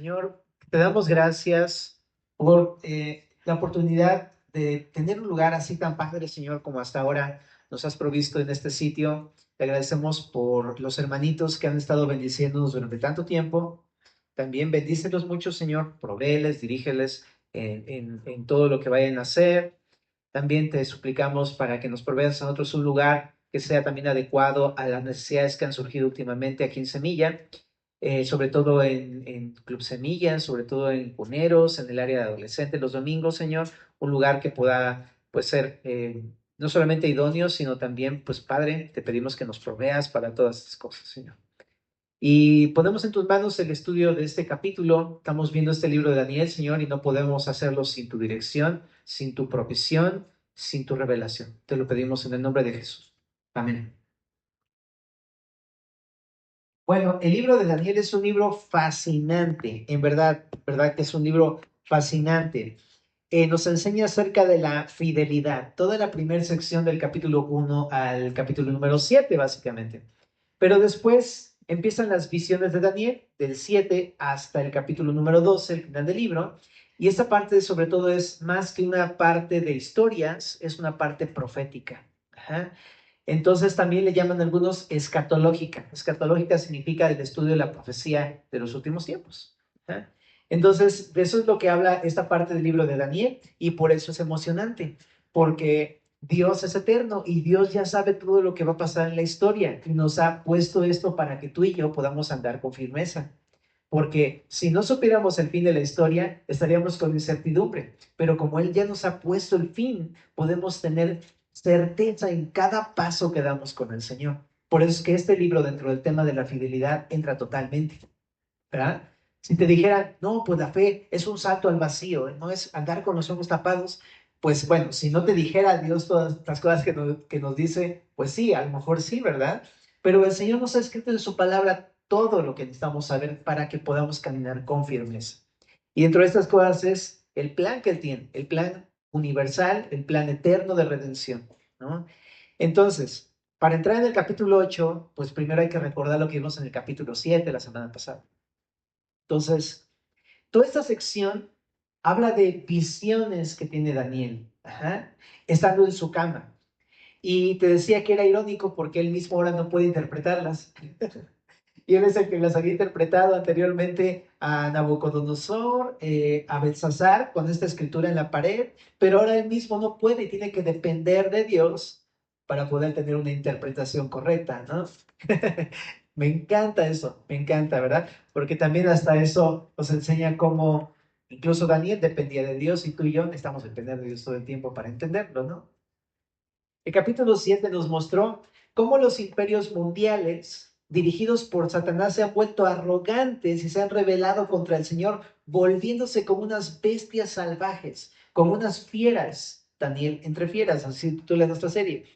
Señor, te damos gracias por la oportunidad de tener un lugar así tan padre, Señor, como hasta ahora nos has provisto en este sitio. Te agradecemos por los hermanitos que han estado bendiciéndonos durante tanto tiempo. También bendícelos mucho, Señor, provéeles, dirígeles en todo lo que vayan a hacer. También te suplicamos para que nos proveas a nosotros un lugar que sea también adecuado a las necesidades que han surgido últimamente aquí en Semilla, sobre todo en Club Semilla, sobre todo en Cuneros, en el área de adolescentes los domingos, Señor, un lugar que pueda pues ser no solamente idóneo, sino también, pues Padre, te pedimos que nos proveas para todas estas cosas, Señor. Y ponemos en tus manos el estudio de este capítulo. Estamos viendo este libro de Daniel, Señor, y no podemos hacerlo sin tu dirección, sin tu provisión, sin tu revelación. Te lo pedimos en el nombre de Jesús. Amén. Bueno, el libro de Daniel es un libro fascinante, en verdad, verdad que es un libro fascinante. Nos enseña acerca de la fidelidad, toda la primera sección del capítulo 1 al capítulo número 7, básicamente. Pero después empiezan las visiones de Daniel, del 7 hasta el capítulo número 12, el final del libro, y esta parte sobre todo es más que una parte de historias, es una parte profética. Ajá. Entonces también le llaman algunos escatológica. Escatológica significa el estudio de la profecía de los últimos tiempos. ¿Eh? Entonces, de eso es lo que habla esta parte del libro de Daniel y por eso es emocionante, porque Dios es eterno y Dios ya sabe todo lo que va a pasar en la historia y nos ha puesto esto para que tú y yo podamos andar con firmeza. Porque si no supiéramos el fin de la historia, estaríamos con incertidumbre. Pero como Él ya nos ha puesto el fin, podemos tener certeza en cada paso que damos con el Señor. Por eso es que este libro, dentro del tema de la fidelidad, entra totalmente, ¿verdad? Si te dijeran, no, pues la fe es un salto al vacío, no es andar con los ojos tapados, pues bueno, si no te dijera Dios todas las cosas que nos dice, pues sí, a lo mejor sí, ¿verdad? Pero el Señor nos ha escrito en su palabra todo lo que necesitamos saber para que podamos caminar con firmeza. Y dentro de estas cosas es el plan que Él tiene, el plan universal, el plan eterno de redención, ¿no? Entonces, para entrar en el capítulo 8, pues primero hay que recordar lo que vimos en el capítulo 7 la semana pasada. Entonces, toda esta sección habla de visiones que tiene Daniel, ajá, estando en su cama. Y te decía que era irónico porque él mismo ahora no puede interpretarlas. Y él es el que las había interpretado anteriormente a Nabucodonosor, a Belsasar, con esta escritura en la pared, pero ahora él mismo no puede y tiene que depender de Dios para poder tener una interpretación correcta, ¿no? Me encanta eso, me encanta, ¿verdad? Porque también hasta eso nos enseña cómo incluso Daniel dependía de Dios y tú y yo estamos dependiendo de Dios todo el tiempo para entenderlo, ¿no? El capítulo 7 nos mostró cómo los imperios mundiales dirigidos por Satanás se han vuelto arrogantes y se han rebelado contra el Señor, volviéndose como unas bestias salvajes, como unas fieras, Daniel, entre fieras, así titula nuestra serie.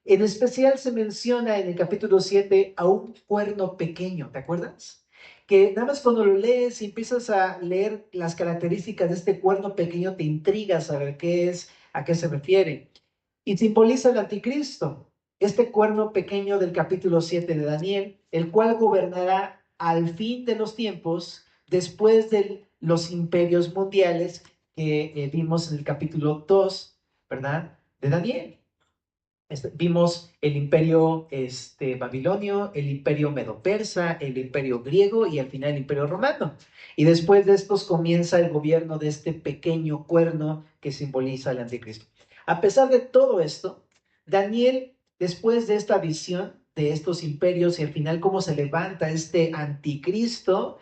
En especial se menciona en el capítulo 7 a un cuerno pequeño, ¿te acuerdas? Que nada más cuando lo lees y empiezas a leer las características de este cuerno pequeño, te intriga saber qué es, a qué se refiere. Y simboliza el anticristo, este cuerno pequeño del capítulo 7 de Daniel, el cual gobernará al fin de los tiempos después de los imperios mundiales que vimos en el capítulo 2, ¿verdad? De Daniel. Vimos el imperio babilonio, el imperio medo-persa, el imperio griego y al final el imperio romano. Y después de estos comienza el gobierno de este pequeño cuerno que simboliza el anticristo. A pesar de todo esto, Daniel, después de esta visión de estos imperios y al final cómo se levanta este anticristo,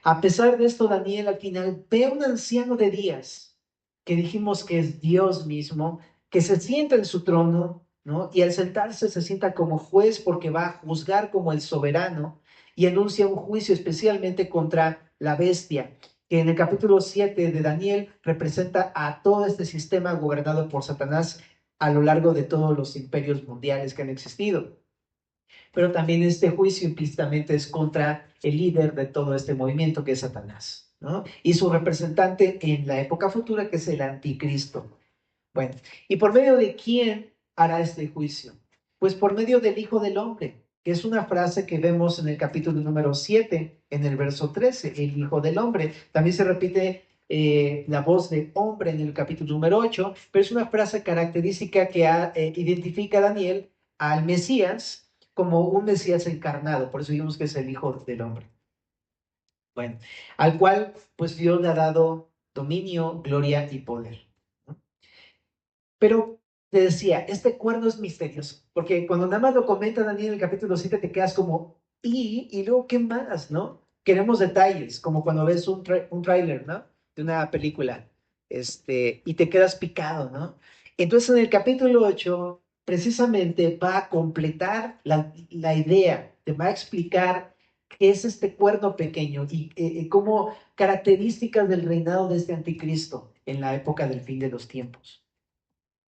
a pesar de esto, Daniel al final ve a un anciano de días, que dijimos que es Dios mismo, que se sienta en su trono, ¿no? Y al sentarse se sienta como juez porque va a juzgar como el soberano y anuncia un juicio especialmente contra la bestia, que en el capítulo 7 de Daniel representa a todo este sistema gobernado por Satanás a lo largo de todos los imperios mundiales que han existido. Pero también este juicio implícitamente es contra el líder de todo este movimiento que es Satanás, ¿no? Y su representante en la época futura que es el anticristo. Bueno, ¿y por medio de quién hará este juicio? Pues por medio del Hijo del Hombre, que es una frase que vemos en el capítulo número 7, en el verso 13, el Hijo del Hombre. También se repite la voz de hombre en el capítulo número 8, pero es una frase característica que identifica a Daniel al Mesías como un Mesías encarnado, por eso digamos que es el Hijo del Hombre. Bueno, al cual pues Dios le ha dado dominio, gloria y poder. ¿No? Pero te decía, este cuerno es misterioso, porque cuando nada más lo comenta Daniel en el capítulo 7 te quedas como, y luego, ¿qué más, no? Queremos detalles, como cuando ves un tráiler, ¿no? De una película, y te quedas picado, ¿no? Entonces en el capítulo 8 precisamente va a completar la idea, te va a explicar qué es este cuerno pequeño y cómo características del reinado de este anticristo en la época del fin de los tiempos.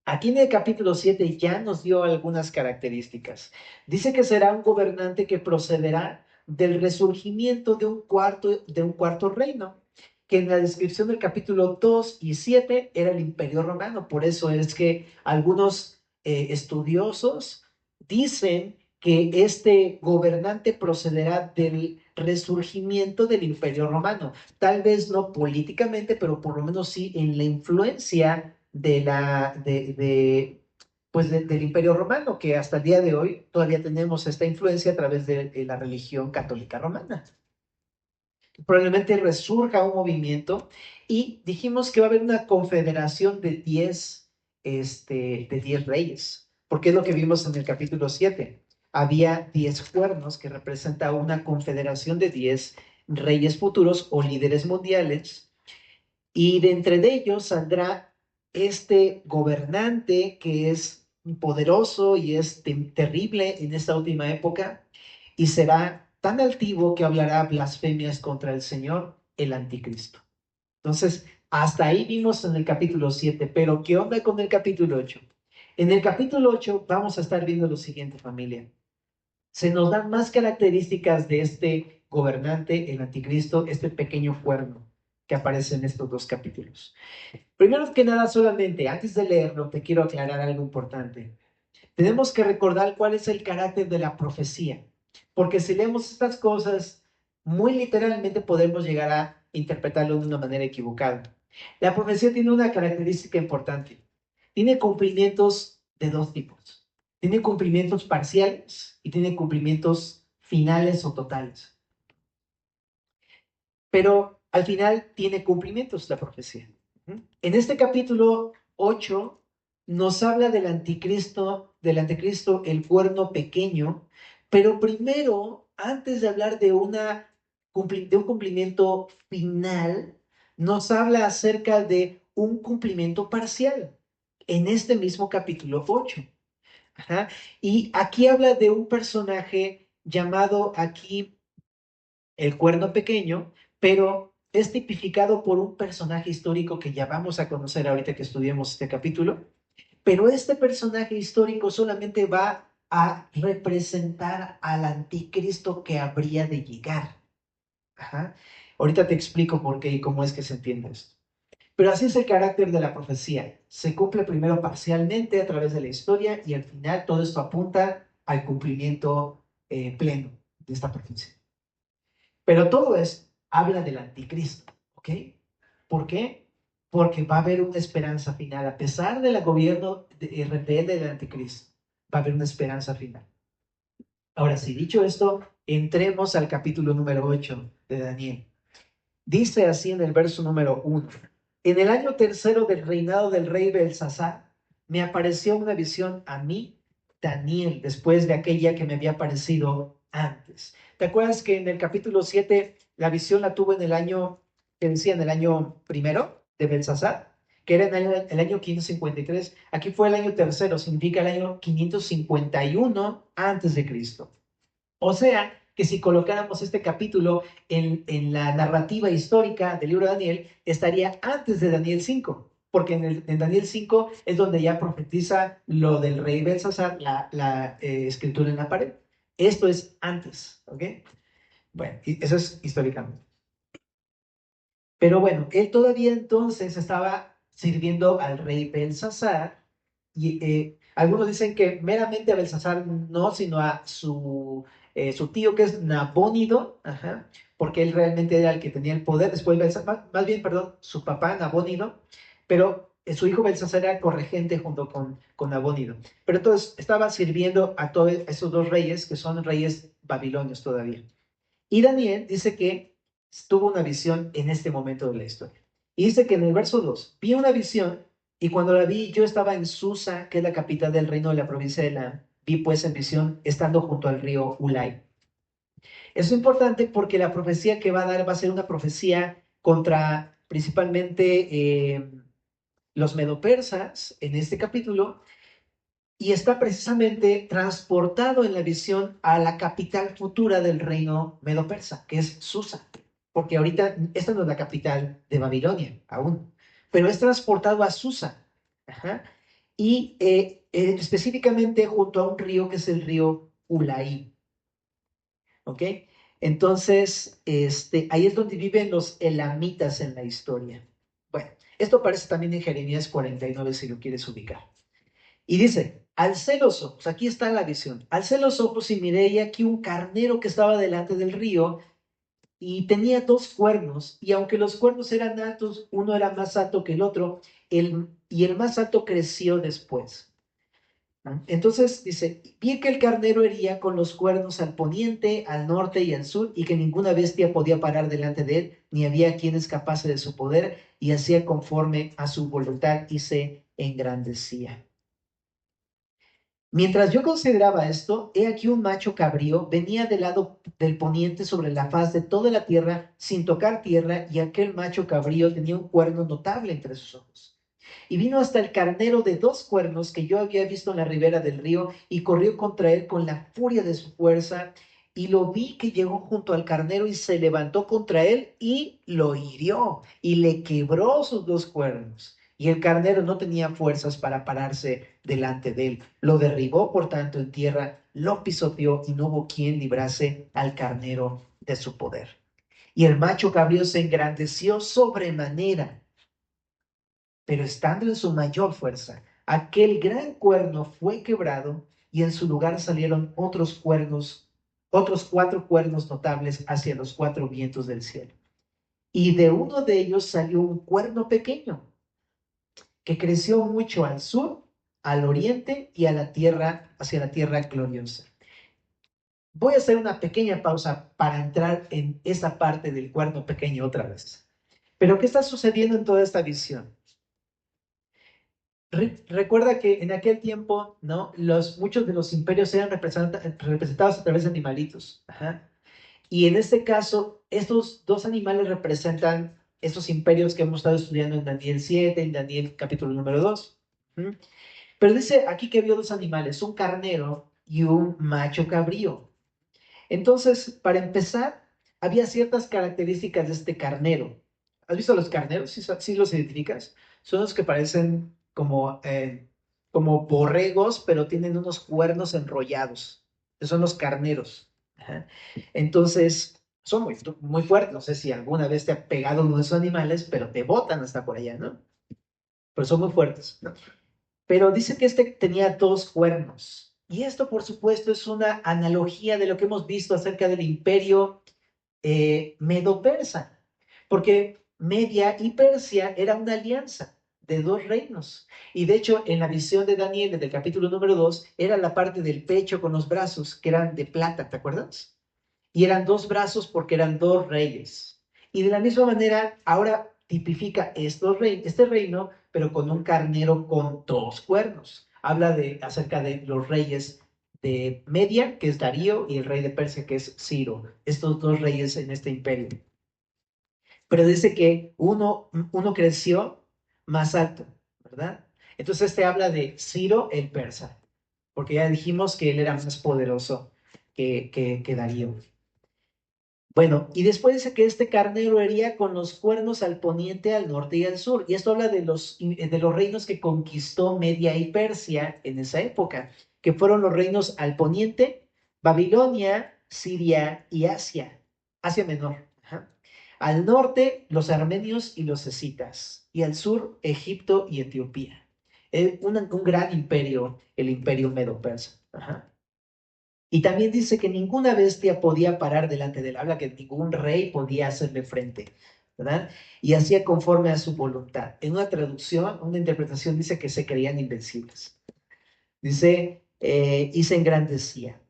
Aquí en el capítulo 7 ya nos dio algunas características. Dice que será un gobernante que procederá del resurgimiento de un cuarto reino, que en la descripción del capítulo 2 y 7 era el Imperio Romano. Por eso es que algunos estudiosos dicen que este gobernante procederá del resurgimiento del Imperio Romano. Tal vez no políticamente, pero por lo menos sí en la influencia del Imperio Romano, que hasta el día de hoy todavía tenemos esta influencia a través de la religión católica romana. Probablemente resurja un movimiento y dijimos que va a haber una confederación de 10 reyes, porque es lo que vimos en el capítulo 7. Había 10 cuernos que representa una confederación de 10 reyes futuros o líderes mundiales, y de entre ellos saldrá este gobernante que es poderoso y es terrible en esta última época, y será tan altivo que hablará blasfemias contra el Señor, el anticristo. Entonces, hasta ahí vimos en el capítulo 7, pero ¿qué onda con el capítulo 8? En el capítulo 8 vamos a estar viendo lo siguiente, familia. Se nos dan más características de este gobernante, el anticristo, este pequeño cuerno que aparece en estos dos capítulos. Primero que nada, solamente antes de leerlo, te quiero aclarar algo importante. Tenemos que recordar cuál es el carácter de la profecía, porque si leemos estas cosas muy literalmente podemos llegar a interpretarlo de una manera equivocada. La profecía tiene una característica importante. Tiene cumplimientos de dos tipos. Tiene cumplimientos parciales y tiene cumplimientos finales o totales. Pero al final tiene cumplimientos la profecía. En este capítulo 8 nos habla del anticristo, el cuerno pequeño, pero primero, antes de hablar de un cumplimiento final, nos habla acerca de un cumplimiento parcial en este mismo capítulo 8. Ajá. Y aquí habla de un personaje llamado aquí el cuerno pequeño, pero es tipificado por un personaje histórico que ya vamos a conocer ahorita que estudiemos este capítulo, pero este personaje histórico solamente va a representar al anticristo que habría de llegar. Ajá. Ahorita te explico por qué y cómo es que se entiende esto. Pero así es el carácter de la profecía. Se cumple primero parcialmente a través de la historia y al final todo esto apunta al cumplimiento pleno de esta profecía. Pero todo esto habla del anticristo, ¿ok? ¿Por qué? Porque va a haber una esperanza final. A pesar del gobierno rebelde del anticristo, va a haber una esperanza final. Ahora sí, dicho esto, entremos al capítulo número 8 de Daniel. Dice así en el verso número 1. En el año tercero del reinado del rey Belsasar, me apareció una visión a mí, Daniel, después de aquella que me había aparecido antes. ¿Te acuerdas que en el capítulo 7 la visión la tuvo en el año, que decía en el año primero de Belsasar, que era en el año 553? Aquí fue el año tercero, significa el año 551 antes de Cristo. O sea, que si colocáramos este capítulo en la narrativa histórica del libro de Daniel, estaría antes de Daniel 5, porque en Daniel 5 es donde ya profetiza lo del rey Belsasar, la escritura en la pared. Esto es antes, ¿ok? Bueno, y eso es históricamente. Pero bueno, él todavía entonces estaba sirviendo al rey Belsasar y Algunos dicen que meramente a Belsasar no, sino a su tío que es Nabónido, ajá, porque él realmente era el que tenía el poder. Después, más bien, perdón, su papá Nabónido, pero su hijo Belsasar era corregente junto con Nabónido. Pero entonces estaba sirviendo a todos esos dos reyes, que son reyes babilonios todavía. Y Daniel dice que tuvo una visión en este momento de la historia. Y dice que en el verso 2 vi una visión y cuando la vi yo estaba en Susa, que es la capital del reino de la provincia de Elam. Vi pues en visión estando junto al río Ulai. Eso es importante porque la profecía que va a dar va a ser una profecía contra principalmente los medopersas en este capítulo y está precisamente transportado en la visión a la capital futura del reino medo-persa, que es Susa, porque ahorita esta no es la capital de Babilonia aún, pero es transportado a Susa. Ajá. Y específicamente junto a un río que es el río Ulaí. ¿Ok? Entonces, ahí es donde viven los elamitas en la historia. Bueno, esto aparece también en Jeremías 49 si lo quieres ubicar. Y dice, alcé los ojos, aquí está la visión, alcé los ojos y miré y aquí un carnero que estaba delante del río y tenía dos cuernos, y aunque los cuernos eran altos, uno era más alto que el otro, y el más alto creció después. ¿No? Entonces dice, vi que el carnero hería con los cuernos al poniente, al norte y al sur, y que ninguna bestia podía parar delante de él, ni había quien escapase de su poder, y hacía conforme a su voluntad y se engrandecía. Mientras yo consideraba esto, he aquí un macho cabrío venía del lado del poniente sobre la faz de toda la tierra sin tocar tierra, y aquel macho cabrío tenía un cuerno notable entre sus ojos. Y vino hasta el carnero de dos cuernos que yo había visto en la ribera del río, y corrió contra él con la furia de su fuerza, y lo vi que llegó junto al carnero y se levantó contra él y lo hirió y le quebró sus dos cuernos. Y el carnero no tenía fuerzas para pararse delante de él. Lo derribó, por tanto, en tierra, lo pisoteó y no hubo quien librase al carnero de su poder. Y el macho cabrío se engrandeció sobremanera, pero estando en su mayor fuerza, aquel gran cuerno fue quebrado y en su lugar salieron otros cuernos, otros cuatro cuernos notables hacia los cuatro vientos del cielo. Y de uno de ellos salió un cuerno pequeño que creció mucho al sur, al oriente y a la tierra, hacia la tierra gloriosa. Voy a hacer una pequeña pausa para entrar en esa parte del cuerno pequeño otra vez. Pero ¿qué está sucediendo en toda esta visión? Recuerda que en aquel tiempo, ¿no? Muchos de los imperios eran representados a través de animalitos. Ajá. Y en este caso, estos dos animales representan estos imperios que hemos estado estudiando en Daniel 7, en Daniel capítulo número 2. ¿Mm? Pero dice aquí que vio dos animales, un carnero y un macho cabrío. Entonces, para empezar, había ciertas características de este carnero. ¿Has visto los carneros? ¿Sí los identificas? Son los que parecen como borregos, pero tienen unos cuernos enrollados. Esos son los carneros. Ajá. Entonces, son muy fuertes. No sé si alguna vez te ha pegado uno de esos animales, pero te botan hasta por allá, ¿no? Pero son muy fuertes, ¿no? Pero dice que este tenía dos cuernos. Y esto, por supuesto, es una analogía de lo que hemos visto acerca del imperio medo-persa, porque Media y Persia era una alianza de dos reinos. Y de hecho, en la visión de Daniel, desde el capítulo número 2 era la parte del pecho con los brazos, que eran de plata, ¿te acuerdas? Y eran dos brazos porque eran dos reyes. Y de la misma manera, ahora tipifica este reino, pero con un carnero con dos cuernos. Habla acerca de los reyes de Media, que es Darío, y el rey de Persia, que es Ciro. Estos dos reyes en este imperio. Pero dice que uno creció más alto, ¿verdad? Entonces este habla de Ciro el persa, porque ya dijimos que él era más poderoso que Darío. Bueno, y después dice que este carnero hería con los cuernos al poniente, al norte y al sur. Y esto habla de los reinos que conquistó Media y Persia en esa época, que fueron los reinos al poniente, Babilonia, Siria y Asia, Asia Menor. Ajá. Al norte, los armenios y los escitas. Y al sur, Egipto y Etiopía. un gran imperio, el imperio medo-persa. Ajá. Y también dice que ninguna bestia podía parar delante de él, habla que ningún rey podía hacerle frente, ¿verdad? Y hacía conforme a su voluntad. En una traducción, una interpretación dice que se creían invencibles. Dice, y se engrandecía.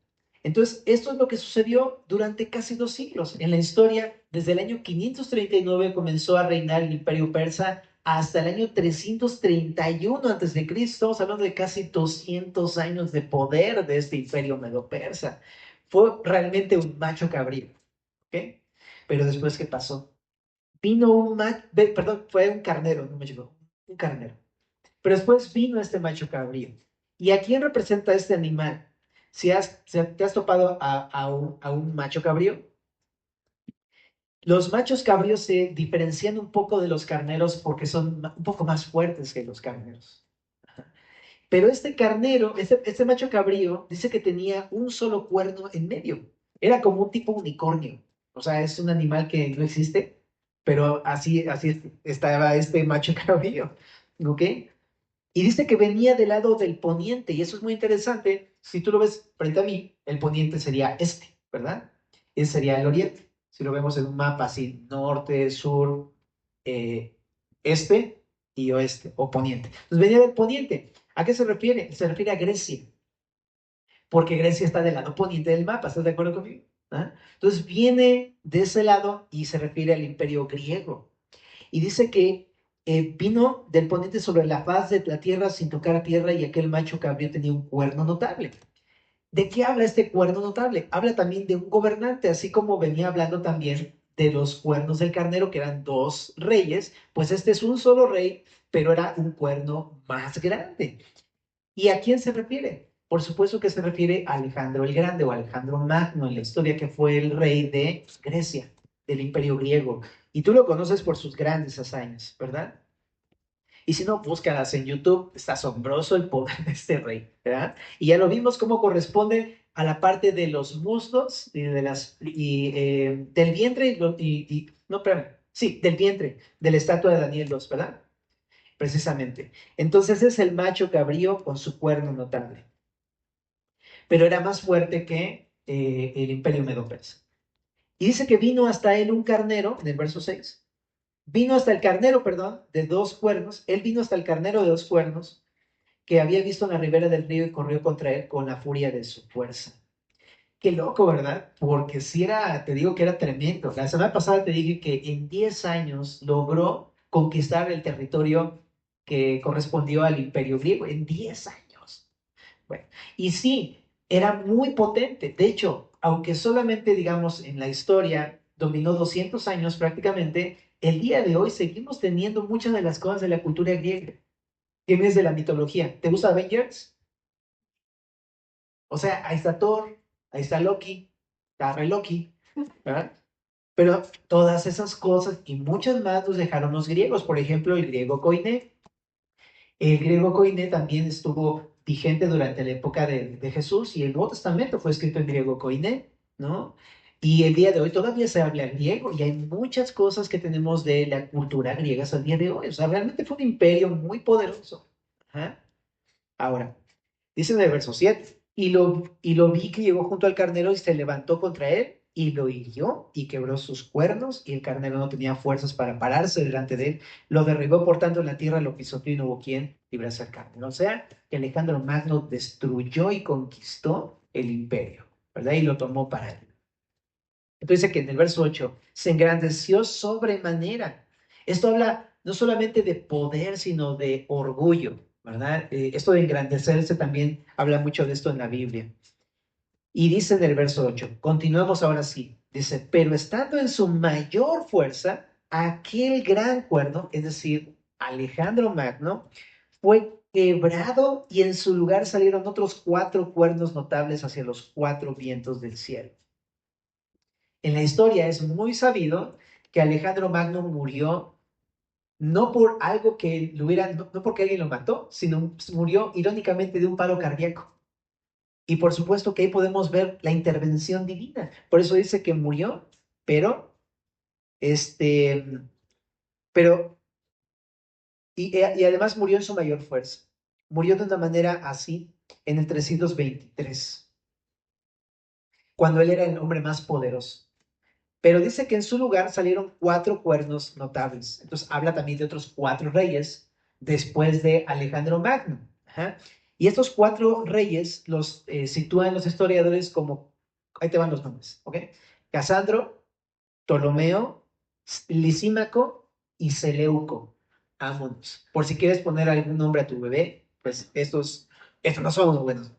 Entonces, esto es lo que sucedió durante casi 2 siglos. En la historia, desde el año 539 comenzó a reinar el imperio persa hasta el año 331 antes de Cristo. Estamos hablando de casi 200 años de poder de este imperio medo-persa. Fue realmente un macho cabrío, ¿ok? Pero después, ¿qué pasó? Vino un macho, perdón, fue un carnero, no me equivoco, un carnero. Pero después vino este macho cabrío. ¿Y a quién representa este animal? Si te has topado a un macho cabrío, los machos cabríos se diferencian un poco de los carneros porque son un poco más fuertes que los carneros. Pero este carnero, este macho cabrío, dice que tenía un solo cuerno en medio. Era como un tipo unicornio. O sea, es un animal que no existe, pero así estaba este macho cabrío. ¿Ok? Y dice que venía del lado del poniente, y eso es muy interesante. Si tú lo ves frente a mí, el poniente sería este, ¿verdad? Ese sería el oriente. Si lo vemos en un mapa así, norte, sur, eh, este y oeste, o poniente. Entonces venía del poniente. ¿A qué se refiere? Se refiere a Grecia, porque Grecia está del lado poniente del mapa, ¿estás de acuerdo conmigo? ¿Ah? Entonces viene de ese lado y se refiere al imperio griego. Y dice que vino del poniente sobre la faz de la tierra sin tocar a tierra y aquel macho cabrío tenía un cuerno notable. ¿De qué habla este cuerno notable? Habla también de un gobernante, así como venía hablando también de los cuernos del carnero, que eran dos reyes, pues este es un solo rey, pero era un cuerno más grande. ¿Y a quién se refiere? Por supuesto que se refiere a Alejandro el Grande o Alejandro Magno en la historia, que fue el rey de Grecia, del imperio griego. Y tú lo conoces por sus grandes hazañas, ¿verdad? Y si no, búscalas en YouTube, está asombroso el poder de este rey, ¿verdad? Y ya lo vimos cómo corresponde a la parte de los muslos y del vientre no, espérame, sí, del vientre, de la estatua de Daniel 2, ¿verdad? Precisamente. Entonces es el macho cabrío con su cuerno notable, pero era más fuerte que el imperio medo-persa. Y dice que vino hasta él un carnero, en el verso 6. Vino hasta el carnero, perdón, de 2 cuernos. Él vino hasta el carnero de 2 cuernos que había visto en la ribera del río y corrió contra él con la furia de su fuerza. Qué loco, ¿verdad? Porque si era, te digo que era tremendo. La semana pasada te dije que en 10 años logró conquistar el territorio que correspondió al imperio griego. En 10 años. Bueno, y sí, era muy potente. De hecho, aunque solamente, digamos, en la historia dominó 200 años prácticamente, el día de hoy seguimos teniendo muchas de las cosas de la cultura griega, que es de la mitología. ¿Te gusta Avengers? O sea, ahí está Thor, ahí está Loki, está Re Loki, ¿verdad? Pero todas esas cosas y muchas más nos dejaron los griegos. Por ejemplo, el griego koiné. El griego koiné también estuvo vigente durante la época de Jesús y el Nuevo Testamento fue escrito en griego koiné, ¿no? Y el día de hoy todavía se habla griego y hay muchas cosas que tenemos de la cultura griega hasta el día de hoy. O sea, realmente fue un imperio muy poderoso. Ajá. Ahora, dice en el verso 7, y lo vi que llegó junto al carnero y se levantó contra él y lo hirió y quebró sus cuernos y el carnero no tenía fuerzas para pararse delante de él. Lo derribó por tanto en la tierra, lo pisoteó y no hubo quien librase al carnero. O sea, que Alejandro Magno destruyó y conquistó el imperio, ¿verdad? Y lo tomó para él. Entonces dice que en el verso 8 se engrandeció sobremanera. Esto habla no solamente de poder, sino de orgullo, ¿verdad? Esto de engrandecerse también habla mucho de esto en la Biblia. Y dice en el verso 8, continuamos ahora sí, dice, pero estando en su mayor fuerza, aquel gran cuerno, es decir, Alejandro Magno, fue quebrado y en su lugar salieron otros 4 cuernos notables hacia los 4 vientos del cielo. En la historia es muy sabido que Alejandro Magno murió no por algo que lo hubiera, no porque alguien lo mató, sino murió irónicamente de un paro cardíaco. Y por supuesto que ahí podemos ver la intervención divina. Por eso dice que murió, pero, este, pero, y además murió en su mayor fuerza. murió de una manera así en el 323, cuando él era el hombre más poderoso. Pero dice que en su lugar salieron 4 cuernos notables. Entonces habla también de otros 4 reyes después de Alejandro Magno. Ajá. Y estos 4 reyes los sitúan los historiadores como, ahí te van los nombres, ¿ok? Casandro, Ptolomeo, Lisímaco y Seleuco. Vámonos. Por si quieres poner algún nombre a tu bebé, pues estos no son los buenos.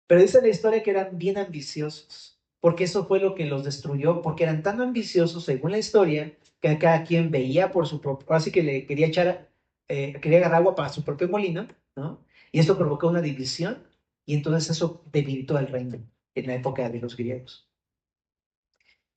Pero dice la historia que eran bien ambiciosos, porque eso fue lo que los destruyó, porque eran tan ambiciosos, según la historia, que cada quien veía por su propio, así que le quería quería agarrar agua para su propio molino, ¿no? Y esto provocó una división, y entonces eso debilitó el reino en la época de los griegos.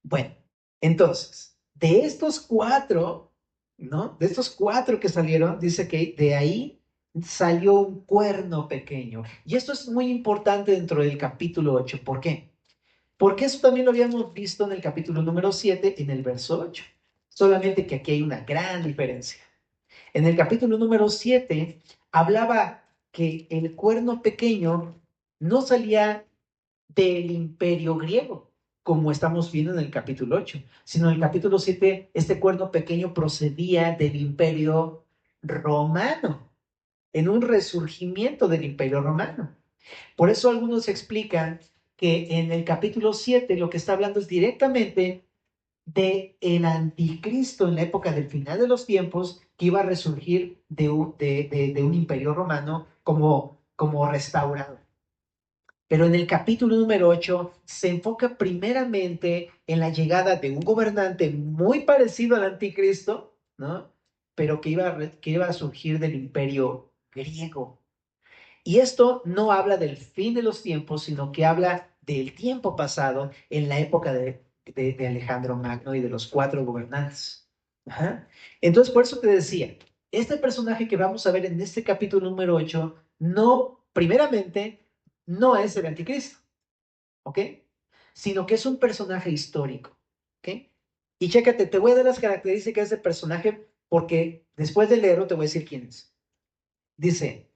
Bueno, entonces, de estos 4, ¿no? De estos 4 que salieron, dice que de ahí salió un cuerno pequeño. Y esto es muy importante dentro del capítulo 8. ¿Por qué? Porque eso también lo habíamos visto en el capítulo número 7, en el verso 8. Solamente que aquí hay una gran diferencia. En el capítulo número 7 hablaba que el cuerno pequeño no salía del imperio griego, como estamos viendo en el capítulo 8, sino en el capítulo 7, este cuerno pequeño procedía del imperio romano, en un resurgimiento del imperio romano. Por eso algunos explican que en el capítulo 7 lo que está hablando es directamente de el anticristo en la época del final de los tiempos que iba a resurgir de un imperio romano como restaurado. Pero en el capítulo número 8 se enfoca primeramente en la llegada de un gobernante muy parecido al anticristo, ¿no? Pero que iba a surgir del imperio griego. Y esto no habla del fin de los tiempos, sino que habla del tiempo pasado en la época de Alejandro Magno y de los 4 gobernantes. Ajá. Entonces, por eso te decía, este personaje que vamos a ver en este capítulo número 8, no, primeramente, no es el anticristo, ¿ok? Sino que es un personaje histórico, ¿ok? Y chécate, te voy a dar las características de personaje porque después de leerlo te voy a decir quién es. Dice,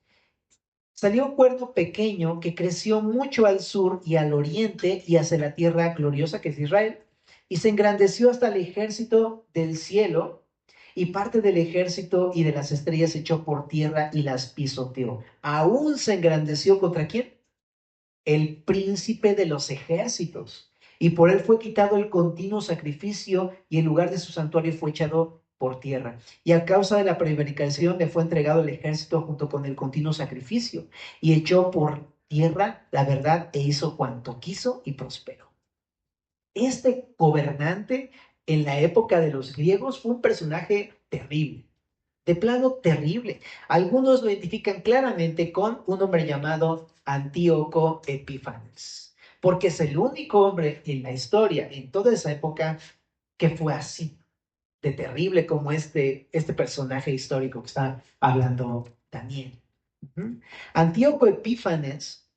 salió un cuerno pequeño que creció mucho al sur y al oriente y hacia la tierra gloriosa que es Israel, y se engrandeció hasta el ejército del cielo, y parte del ejército y de las estrellas se echó por tierra y las pisoteó. Aún se engrandeció contra quién? El príncipe de los ejércitos. Y por él fue quitado el continuo sacrificio y en lugar de su santuario fue echado por tierra. Y a causa de la prevaricación le fue entregado el ejército junto con el continuo sacrificio y echó por tierra la verdad e hizo cuanto quiso y prosperó. Este gobernante en la época de los griegos fue un personaje terrible, de plano terrible. Algunos lo identifican claramente con un hombre llamado Antíoco Epífanes, porque es el único hombre en la historia, en toda esa época, que fue así, de terrible como este personaje histórico que está hablando Daniel. Antíoco Epífanes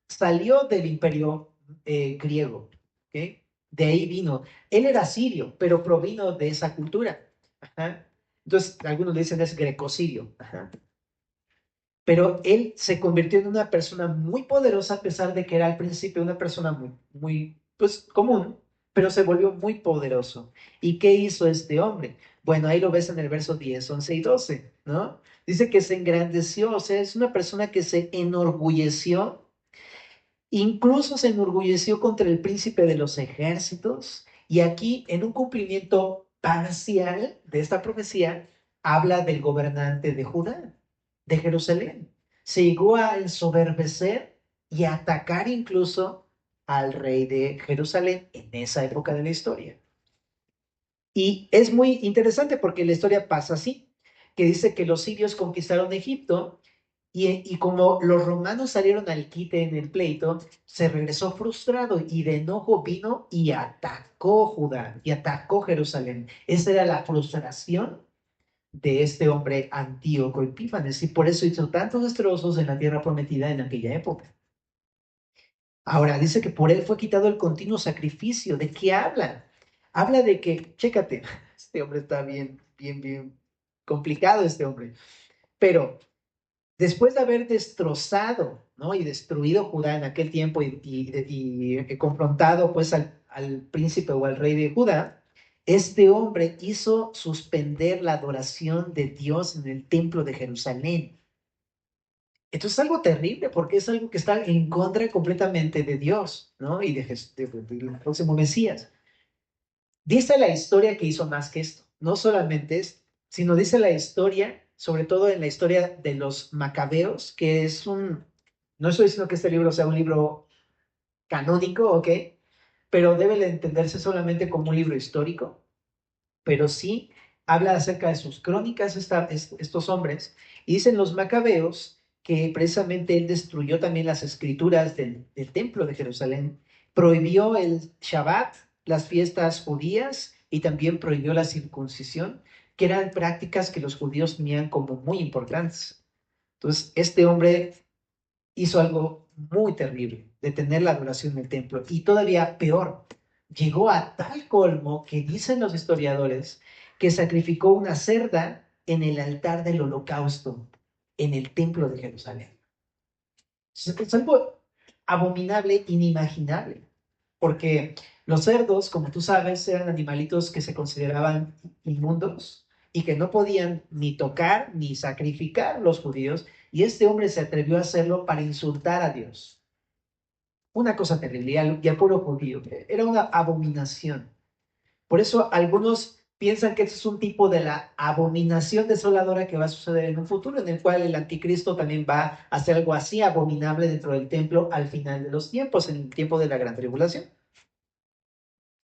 salió del imperio griego, ¿ok? De ahí vino. Él era sirio, pero provino de esa cultura. Ajá. Entonces, algunos le dicen es greco-sirio. Ajá. Pero él se convirtió en una persona muy poderosa a pesar de que era al principio una persona muy, pues común, pero se volvió muy poderoso. ¿Y qué hizo este hombre? Bueno, ahí lo ves en el verso 10, 11 y 12, ¿no? Dice que se engrandeció, o sea, es una persona que se enorgulleció. Incluso se enorgulleció contra el príncipe de los ejércitos y aquí en un cumplimiento parcial de esta profecía habla del gobernante de Judá, de Jerusalén. Se llegó a ensoberbecer y a atacar incluso al rey de Jerusalén en esa época de la historia. Y es muy interesante porque la historia pasa así, que dice que los sirios conquistaron Egipto y como los romanos salieron al quite en el pleito, se regresó frustrado y de enojo vino y atacó Judá y atacó Jerusalén. Esa era la frustración de este hombre Antíoco Epífanes y por eso hizo tantos destrozos en la tierra prometida en aquella época. Ahora dice que por él fue quitado el continuo sacrificio. ¿De qué habla? Habla de que, chécate, este hombre está bien complicado este hombre, pero después de haber destrozado, ¿no? Y destruido Judá en aquel tiempo y confrontado pues al príncipe o al rey de Judá, este hombre hizo suspender la adoración de Dios en el templo de Jerusalén. Esto es algo terrible porque es algo que está en contra completamente de Dios, ¿no? Y del próximo Mesías. Dice la historia que hizo más que esto. No solamente es, sino dice la historia, sobre todo en la historia de los macabeos, que es no estoy diciendo que este libro sea un libro canónico, ¿ok? Pero debe de entenderse solamente como un libro histórico, pero sí habla acerca de sus crónicas estos hombres, y dicen los macabeos que precisamente él destruyó también las escrituras del templo de Jerusalén, prohibió el Shabbat, las fiestas judías, y también prohibió la circuncisión, que eran prácticas que los judíos tenían como muy importantes. Entonces, este hombre hizo algo muy terrible, detener la adoración del templo, y todavía peor, llegó a tal colmo que dicen los historiadores que sacrificó una cerda en el altar del holocausto en el templo de Jerusalén. Es algo abominable, inimaginable, porque los cerdos, como tú sabes, eran animalitos que se consideraban inmundos y que no podían ni tocar ni sacrificar los judíos, y este hombre se atrevió a hacerlo para insultar a Dios. Una cosa terrible, y al pueblo judío. Era una abominación. Por eso algunos piensan que este es un tipo de la abominación desoladora que va a suceder en un futuro, en el cual el anticristo también va a hacer algo así abominable dentro del templo al final de los tiempos, en el tiempo de la gran tribulación.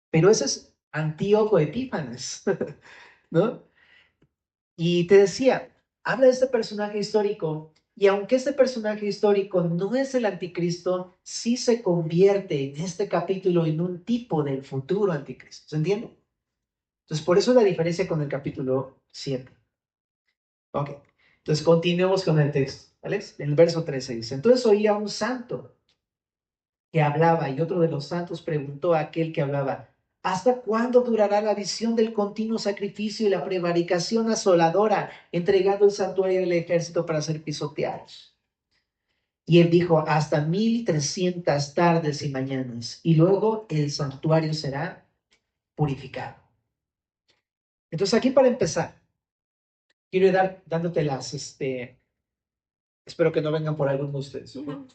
Pero ese es Antíoco Epífanes, ¿no? Y te decía, habla de este personaje histórico, y aunque este personaje histórico no es el anticristo, sí se convierte en este capítulo en un tipo del futuro anticristo. ¿Se entiende? Entonces, por eso la diferencia con el capítulo 7. Ok, entonces continuemos con el texto, ¿vale? En el verso 13 dice, entonces oía un santo que hablaba, y otro de los santos preguntó a aquel que hablaba, ¿hasta cuándo durará la visión del continuo sacrificio y la prevaricación asoladora, entregando el santuario del ejército para ser pisoteados? Y él dijo, hasta 1300 tardes y mañanas, y luego el santuario será purificado. Entonces aquí para empezar, quiero ir dándote espero que no vengan por alguno de ustedes. ¿No?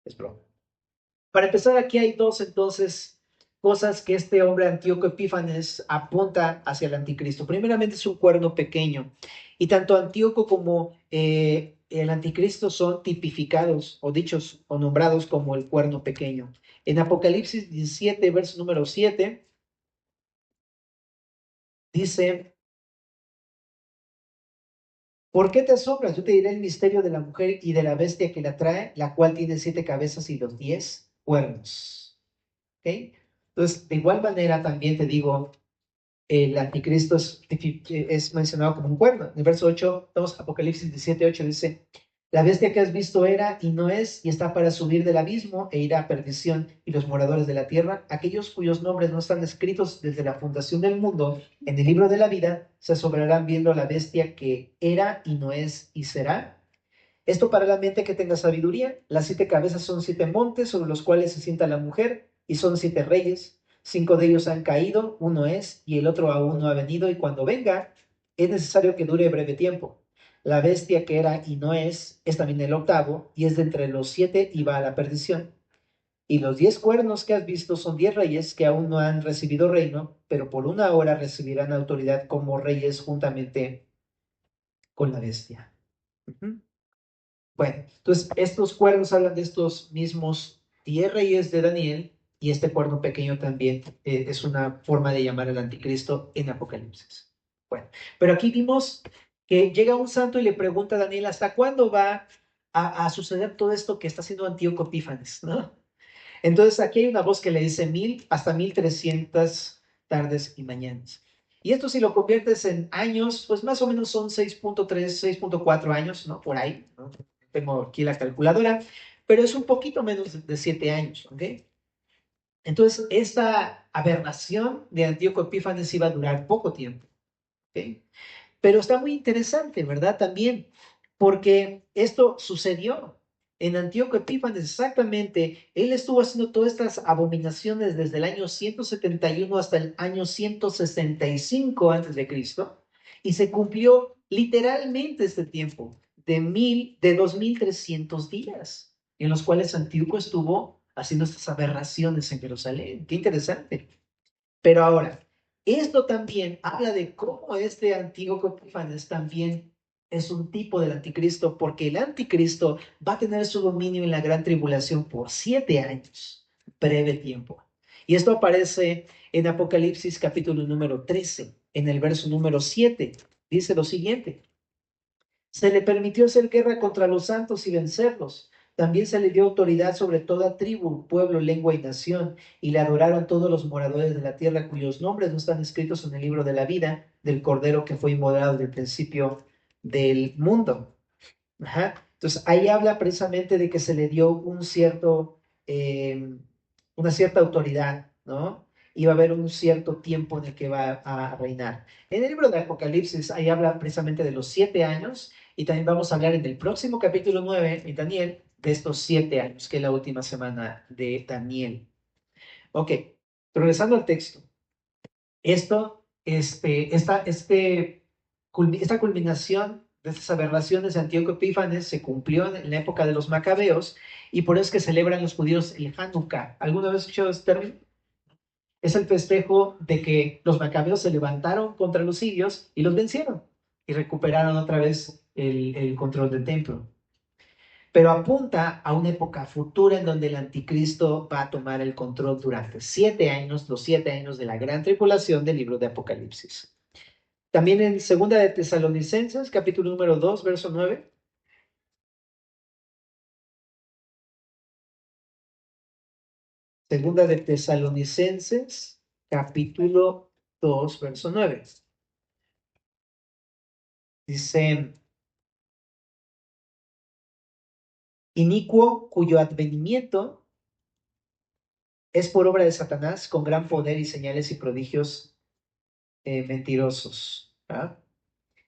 Espero. Para empezar, aquí hay dos entonces cosas que este hombre Antíoco Epífanes apunta hacia el anticristo. Primeramente es un cuerno pequeño, y tanto Antíoco como el anticristo son tipificados o dichos o nombrados como el cuerno pequeño. En Apocalipsis 17, verso número 7, dice, ¿por qué te asombras? Yo te diré el misterio de la mujer y de la bestia que la trae, la cual tiene 7 cabezas y los 10 cuernos. ¿Ok? Entonces, de igual manera también te digo, el anticristo es mencionado como un cuerno. En el verso 8, vamos, Apocalipsis 17, 8 dice, la bestia que has visto era y no es, y está para subir del abismo e irá a perdición, y los moradores de la tierra, aquellos cuyos nombres no están escritos desde la fundación del mundo en el libro de la vida, se asombrarán viendo a la bestia que era y no es y será. Esto para la mente que tenga sabiduría. Las 7 cabezas son 7 montes sobre los cuales se sienta la mujer, y son 7 reyes. 5 de ellos han caído, uno es, y el otro aún no ha venido, y cuando venga, es necesario que dure breve tiempo. La bestia que era y no es también el octavo, y es de entre los 7 y va a la perdición. Y los 10 cuernos que has visto son 10 reyes que aún no han recibido reino, pero por una hora recibirán autoridad como reyes juntamente con la bestia. Ujú. Bueno, entonces estos cuernos hablan de estos mismos 10 reyes de Daniel, y este cuerno pequeño también es una forma de llamar al anticristo en Apocalipsis. Bueno, pero aquí vimos que llega un santo y le pregunta a Daniel, ¿hasta cuándo va a suceder todo esto que está haciendo Antíoco Epífanes, ¿no? Entonces aquí hay una voz que le dice 1300 tardes y mañanas. Y esto si lo conviertes en años, pues más o menos son 6.3, 6.4 años, ¿no? Por ahí, ¿no? Tengo aquí la calculadora, pero es un poquito menos de 7 años, ¿ok? Entonces, esta aberración de Antíoco Epífanes iba a durar poco tiempo, ¿ok? Pero está muy interesante, ¿verdad? También, porque esto sucedió en Antíoco Epífanes, exactamente. Él estuvo haciendo todas estas abominaciones desde el año 171 hasta el año 165 antes de Cristo, y se cumplió literalmente este tiempo de 2300 días, en los cuales Antíoco estuvo haciendo estas aberraciones en Jerusalén. Qué interesante. Pero ahora, esto también habla de cómo este Antíoco Epífanes también es un tipo del anticristo, porque el anticristo va a tener su dominio en la gran tribulación por 7 años, breve tiempo. Y esto aparece en Apocalipsis capítulo número 13, en el verso número 7. Dice lo siguiente: se le permitió hacer guerra contra los santos y vencerlos. También se le dio autoridad sobre toda tribu, pueblo, lengua y nación, y le adoraron todos los moradores de la tierra cuyos nombres no están escritos en el libro de la vida del Cordero que fue inmolado desde el principio del mundo. Ajá. Entonces, ahí habla precisamente de que se le dio una cierta autoridad, ¿no? Y va a haber un cierto tiempo en el que va a reinar. En el libro de Apocalipsis, ahí habla precisamente de los 7 años, y también vamos a hablar en el próximo capítulo 9 en Daniel, de estos 7 años, que es la última semana de Daniel. Ok, regresando al texto. Esta culminación de estas aberraciones de Antíoco Epífanes se cumplió en la época de los macabeos, y por eso es que celebran los judíos el Hanukkah. ¿Alguna vez escuchado este término? Es el festejo de que los macabeos se levantaron contra los sirios y los vencieron y recuperaron otra vez el control del templo. Pero apunta a una época futura en donde el anticristo va a tomar el control durante 7 años, los 7 años de la gran tribulación del libro de Apocalipsis. También en Segunda de Tesalonicenses, capítulo número 2, verso 9. Segunda de Tesalonicenses, capítulo 2, verso 9. Dice: inicuo cuyo advenimiento es por obra de Satanás, con gran poder y señales y prodigios mentirosos. ¿Ah?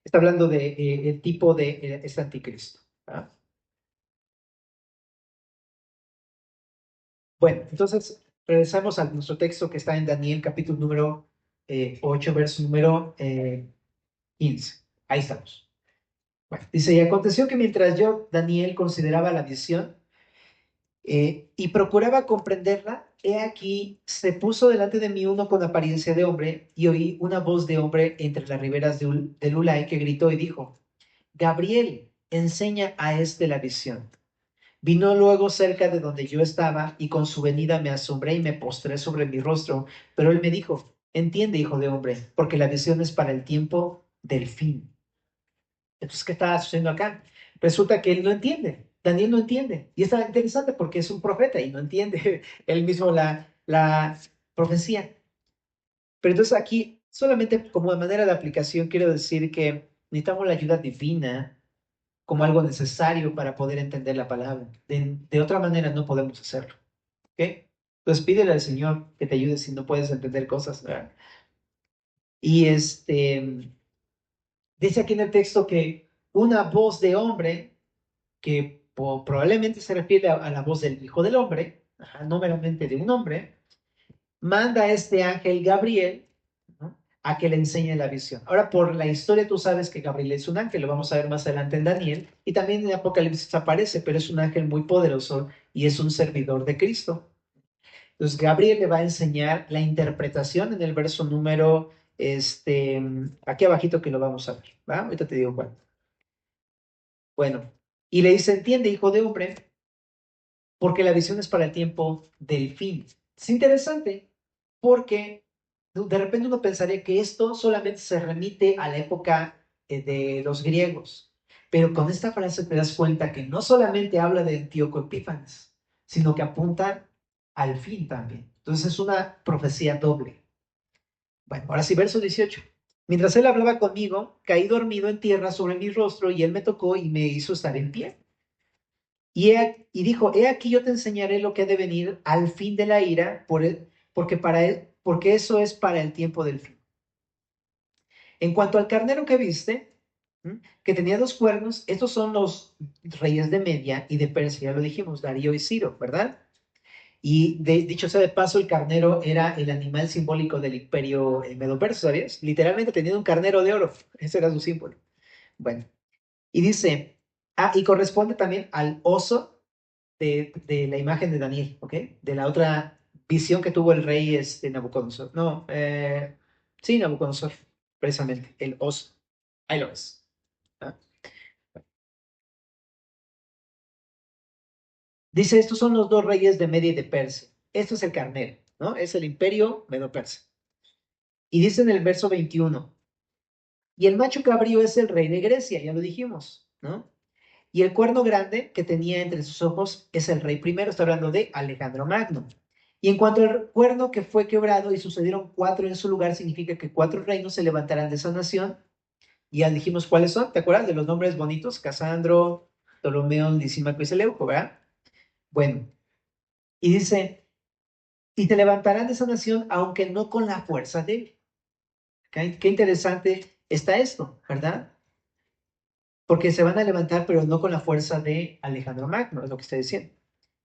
Está hablando de el tipo de este anticristo. ¿Ah? Bueno, entonces regresamos a nuestro texto que está en Daniel, capítulo número 8, verso número 15. Ahí estamos. Bueno, dice: y aconteció que mientras yo, Daniel, consideraba la visión y procuraba comprenderla, he aquí se puso delante de mí uno con apariencia de hombre, y oí una voz de hombre entre las riberas del Ulai que gritó y dijo: Gabriel, enseña a este la visión. Vino luego cerca de donde yo estaba, y con su venida me asombré y me postré sobre mi rostro. Pero él me dijo: entiende, hijo de hombre, porque la visión es para el tiempo del fin. Entonces, ¿qué está sucediendo acá? Resulta que él no entiende. Daniel no entiende. Y está interesante porque es un profeta y no entiende él mismo la profecía. Pero entonces aquí, solamente como de manera de aplicación, quiero decir que necesitamos la ayuda divina como algo necesario para poder entender la palabra. De otra manera no podemos hacerlo. ¿Ok? Entonces pídele al Señor que te ayude si no puedes entender cosas, ¿verdad? Y dice aquí en el texto que una voz de hombre, que probablemente se refiere a la voz del Hijo del Hombre, ajá, no meramente de un hombre, manda a este ángel Gabriel, ¿no?, a que le enseñe la visión. Ahora, por la historia tú sabes que Gabriel es un ángel, lo vamos a ver más adelante en Daniel, y también en Apocalipsis aparece, pero es un ángel muy poderoso y es un servidor de Cristo. Entonces, Gabriel le va a enseñar la interpretación en el verso número, aquí abajito que lo vamos a ver, ¿va? Ahorita te digo cuál. Bueno, y le dice: entiende, hijo de hombre, porque la visión es para el tiempo del fin. Es interesante porque de repente uno pensaría que esto solamente se remite a la época de los griegos, pero con esta frase te das cuenta que no solamente habla de Antíoco Epífanes, sino que apunta al fin también. Entonces es una profecía doble. Bueno, ahora sí, verso 18. Mientras él hablaba conmigo, caí dormido en tierra sobre mi rostro, y él me tocó y me hizo estar en pie. Y dijo: he aquí yo te enseñaré lo que ha de venir al fin de la ira, porque eso es para el tiempo del fin. En cuanto al carnero que viste, que tenía dos cuernos. Estos son los reyes de Media y de Persia, ya lo dijimos, Darío y Ciro, ¿verdad? Y dicho sea de paso, el carnero era el animal simbólico del imperio medo-persa, ¿sabías? Literalmente tenía un carnero de oro, ese era su símbolo. Bueno, y dice, y corresponde también al oso de la imagen de Daniel, ¿ok? De la otra visión que tuvo el rey Nabucodonosor. No, sí, Nabucodonosor, precisamente, el oso. Ahí lo ves. ¿Ah? Dice, estos son los dos reyes de Media y de Persia. Esto es el carnero, ¿no? Es el imperio medo-persa. Y dice en el verso 21, y el macho cabrío es el rey de Grecia, ya lo dijimos, ¿no? Y el cuerno grande que tenía entre sus ojos es el rey primero, está hablando de Alejandro Magno. Y en cuanto al cuerno que fue quebrado y sucedieron cuatro en su lugar, significa que cuatro reinos se levantarán de esa nación. Y ya dijimos cuáles son, ¿te acuerdas de los nombres bonitos? Casandro, Ptolomeo, Lisímaco y Seleuco, ¿verdad? Bueno, y dice, y te levantarán de esa nación, aunque no con la fuerza de él. Qué interesante está esto, ¿verdad? Porque se van a levantar, pero no con la fuerza de Alejandro Magno, es lo que está diciendo.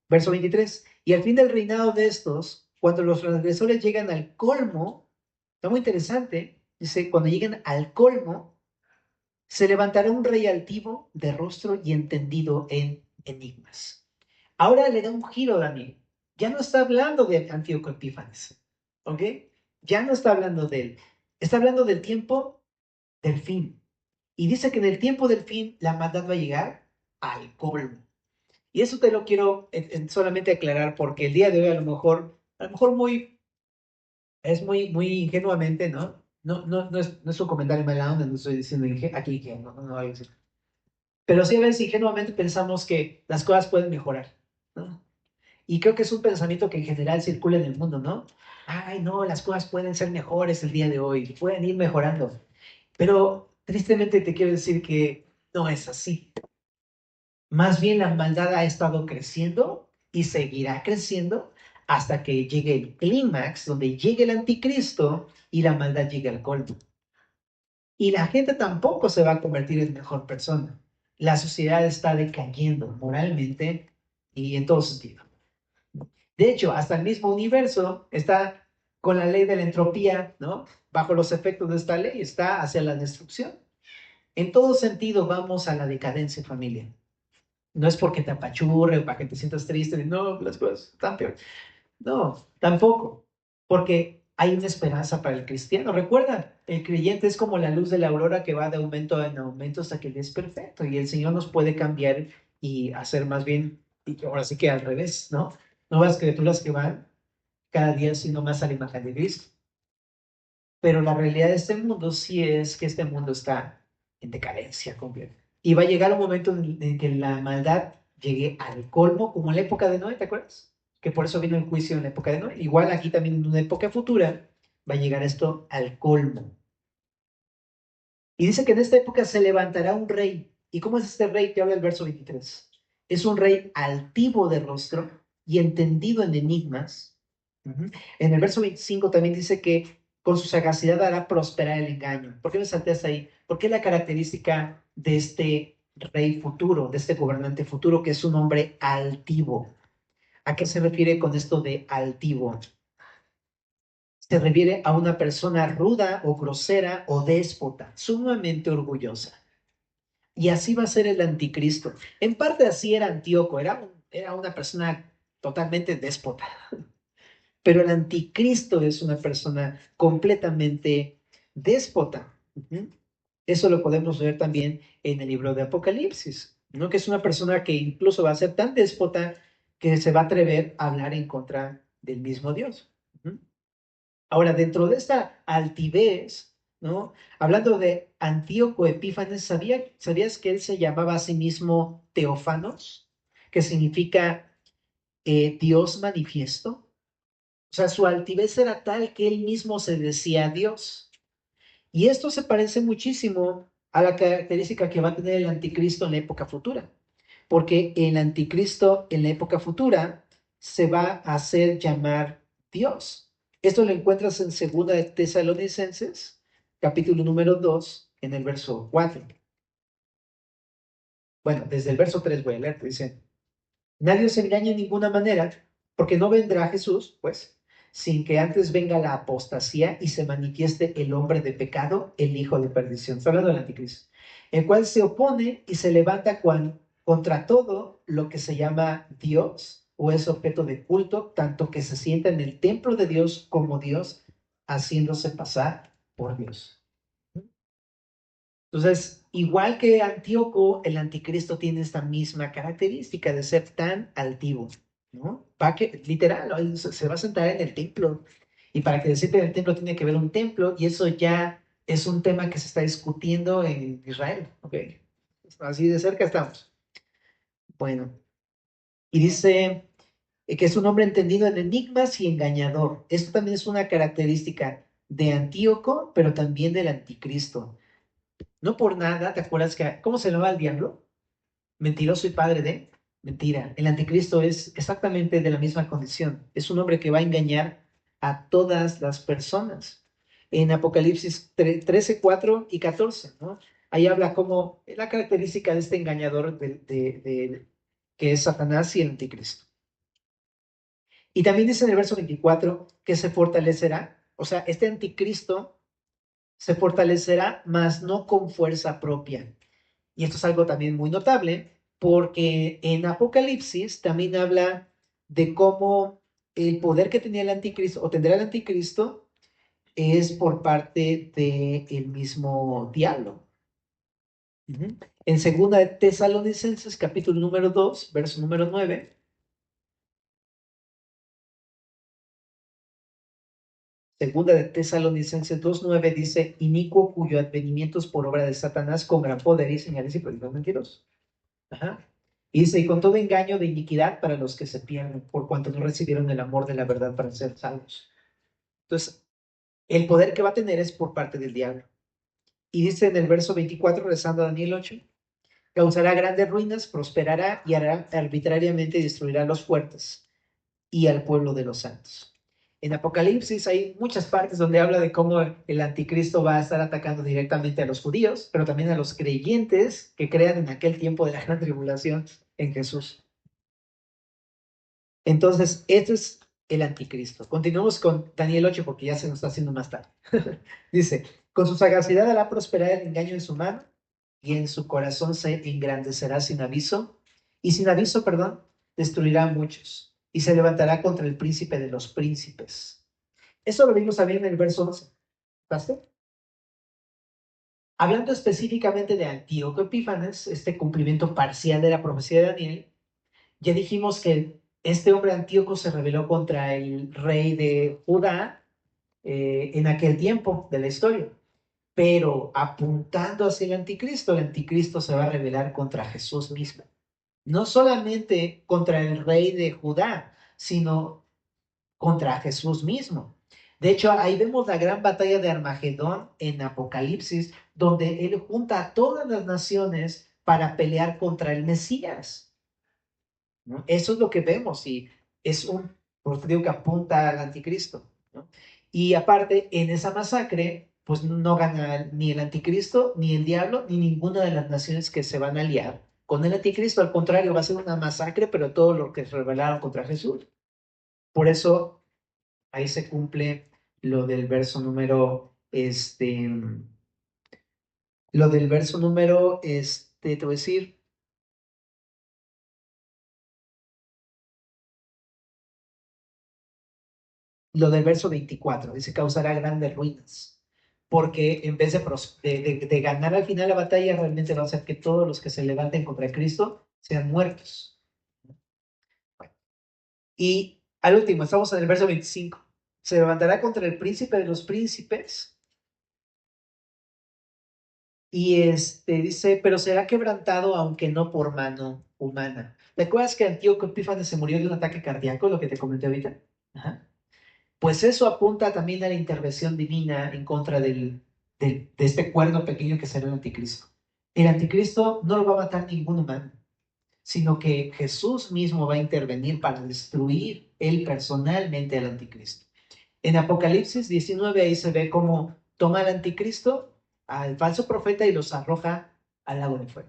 Verso 23. Y al fin del reinado de estos, cuando los transgresores llegan al colmo, está muy interesante, dice, cuando lleguen al colmo, se levantará un rey altivo de rostro y entendido en enigmas. Ahora le da un giro, Daniel. Ya no está hablando de Antíoco Epífanes, ¿ok? Ya no está hablando de él. Está hablando del tiempo del fin. Y dice que en el tiempo del fin la maldad va a llegar al colmo. Y eso te lo quiero solamente aclarar porque el día de hoy a lo mejor es muy ingenuamente, ¿no? No es un comentario mala onda, no estoy diciendo aquí que no hay. Pero sí a veces ingenuamente pensamos que las cosas pueden mejorar, ¿no? Y creo que es un pensamiento que en general circula en el mundo, ¿no? Ay, no, las cosas pueden ser mejores el día de hoy, pueden ir mejorando. Pero tristemente te quiero decir que no es así. Más bien la maldad ha estado creciendo y seguirá creciendo hasta que llegue el clímax, donde llegue el anticristo y la maldad llegue al colmo. Y la gente tampoco se va a convertir en mejor persona. La sociedad está decayendo moralmente y en todo sentido. De hecho, hasta el mismo universo está con la ley de la entropía, ¿no? Bajo los efectos de esta ley está hacia la destrucción. En todo sentido vamos a la decadencia, familia. No es porque te apachurre o para que te sientas triste, no, las cosas están peor. No, tampoco, porque hay una esperanza para el cristiano. Recuerda, el creyente es como la luz de la aurora que va de aumento en aumento hasta que Él es perfecto y el Señor nos puede cambiar y hacer más bien, y ahora sí que al revés, ¿no? Nuevas criaturas que van cada día siendo más a la imagen de Cristo. Pero la realidad de este mundo sí es que este mundo está en decadencia completa. Y va a llegar un momento en que la maldad llegue al colmo, como en la época de Noé, ¿te acuerdas? Que por eso vino el juicio en la época de Noé. Igual aquí también en una época futura va a llegar esto al colmo. Y dice que en esta época se levantará un rey. ¿Y cómo es este rey que habla el verso 23? Es un rey altivo de rostro y entendido en enigmas. En el verso 25 también dice que con su sagacidad hará prosperar el engaño. ¿Por qué me salté hasta ahí? Porque es la característica de este rey futuro, de este gobernante futuro, que es un hombre altivo. ¿A qué se refiere con esto de altivo? Se refiere a una persona ruda o grosera o déspota, sumamente orgullosa. Y así va a ser el anticristo. En parte así era Antíoco, era una persona totalmente déspota. Pero el anticristo es una persona completamente déspota. Eso lo podemos ver también en el libro de Apocalipsis, ¿no? Que es una persona que incluso va a ser tan déspota que se va a atrever a hablar en contra del mismo Dios. Ahora, dentro de esta altivez, ¿no? Hablando de Antíoco Epífanes, ¿sabías que él se llamaba a sí mismo Teófanos? Que significa Dios manifiesto. O sea, su altivez era tal que él mismo se decía Dios. Y esto se parece muchísimo a la característica que va a tener el anticristo en la época futura. Porque el anticristo en la época futura se va a hacer llamar Dios. Esto lo encuentras en 2 de Tesalonicenses, capítulo número 2, en el verso 4. Bueno, desde el verso 3 voy a leer, dice, nadie os engañe en ninguna manera, porque no vendrá Jesús, pues, sin que antes venga la apostasía y se manifieste el hombre de pecado, el hijo de perdición. Está hablando del anticristo, el cual se opone y se levanta contra todo lo que se llama Dios o es objeto de culto, tanto que se sienta en el templo de Dios como Dios, haciéndose pasar por Dios. Entonces, igual que Antíoco, el anticristo tiene esta misma característica de ser tan altivo, ¿no? Literal, ¿no? Se va a sentar en el templo. Y para que se siente en el templo tiene que haber un templo, y eso ya es un tema que se está discutiendo en Israel, ¿ok? Así de cerca estamos. Bueno, y dice que es un hombre entendido en enigmas y engañador. Esto también es una característica de Antíoco, pero también del anticristo. No por nada, ¿te acuerdas cómo se llama el diablo? Mentiroso y padre de mentira. El anticristo es exactamente de la misma condición. Es un hombre que va a engañar a todas las personas. En Apocalipsis 13, 4 y 14, ¿no? Ahí habla como la característica de este engañador que es Satanás y el anticristo. Y también dice en el verso 24 que se fortalecerá. O sea, este anticristo se fortalecerá, mas no con fuerza propia. Y esto es algo también muy notable, porque en Apocalipsis también habla de cómo el poder que tenía el anticristo, o tendrá el anticristo, es por parte del mismo diablo. En segunda de Tesalonicenses, capítulo número 2, verso número 9, segunda de Tesalonicenses 2:9 dice, inicuo cuyo advenimiento es por obra de Satanás con gran poder y señales y prodigios mentirosos. Ajá. Y dice, y con todo engaño de iniquidad para los que se pierden, por cuanto no recibieron el amor de la verdad para ser salvos. Entonces, el poder que va a tener es por parte del diablo. Y dice en el verso 24, rezando a Daniel 8, causará grandes ruinas, prosperará y hará arbitrariamente destruirá a los fuertes y al pueblo de los santos. En Apocalipsis hay muchas partes donde habla de cómo el anticristo va a estar atacando directamente a los judíos, pero también a los creyentes que crean en aquel tiempo de la gran tribulación en Jesús. Entonces, esto es el anticristo. Continuamos con Daniel 8 porque ya se nos está haciendo más tarde. Dice, con su sagacidad hará prosperar el engaño en su mano y en su corazón se engrandecerá sin aviso, y sin aviso, perdón, destruirá a muchos y se levantará contra el príncipe de los príncipes. Eso lo vimos también en el verso 11. ¿Baste? Hablando específicamente de Antíoco Epífanes, este cumplimiento parcial de la profecía de Daniel, ya dijimos que este hombre Antíoco se rebeló contra el rey de Judá en aquel tiempo de la historia, pero apuntando hacia el anticristo se va a rebelar contra Jesús mismo. No solamente contra el rey de Judá, sino contra Jesús mismo. De hecho, ahí vemos la gran batalla de Armagedón en Apocalipsis, donde él junta a todas las naciones para pelear contra el Mesías, ¿no? Eso es lo que vemos y por eso digo que apunta al anticristo, ¿no? Y aparte, en esa masacre, pues no gana ni el anticristo, ni el diablo, ni ninguna de las naciones que se van a aliar con el anticristo. Al contrario, va a ser una masacre, pero todo lo que se rebelaron contra Jesús. Por eso, ahí se cumple lo del verso número, te voy a decir, lo del verso 24, dice, causará grandes ruinas, porque en vez de ganar al final la batalla, realmente va a hacer que todos los que se levanten contra Cristo sean muertos. Bueno, y al último, estamos en el verso 25, se levantará contra el príncipe de los príncipes y dice, pero será quebrantado aunque no por mano humana. ¿Te acuerdas que Antíoco Epífanes se murió de un ataque cardíaco, lo que te comenté ahorita? Ajá. Pues eso apunta también a la intervención divina en contra de este cuerno pequeño que será el anticristo. El anticristo no lo va a matar ningún humano, sino que Jesús mismo va a intervenir para destruir él personalmente al anticristo. En Apocalipsis 19 ahí se ve cómo toma al anticristo, al falso profeta y los arroja al lago de fuego.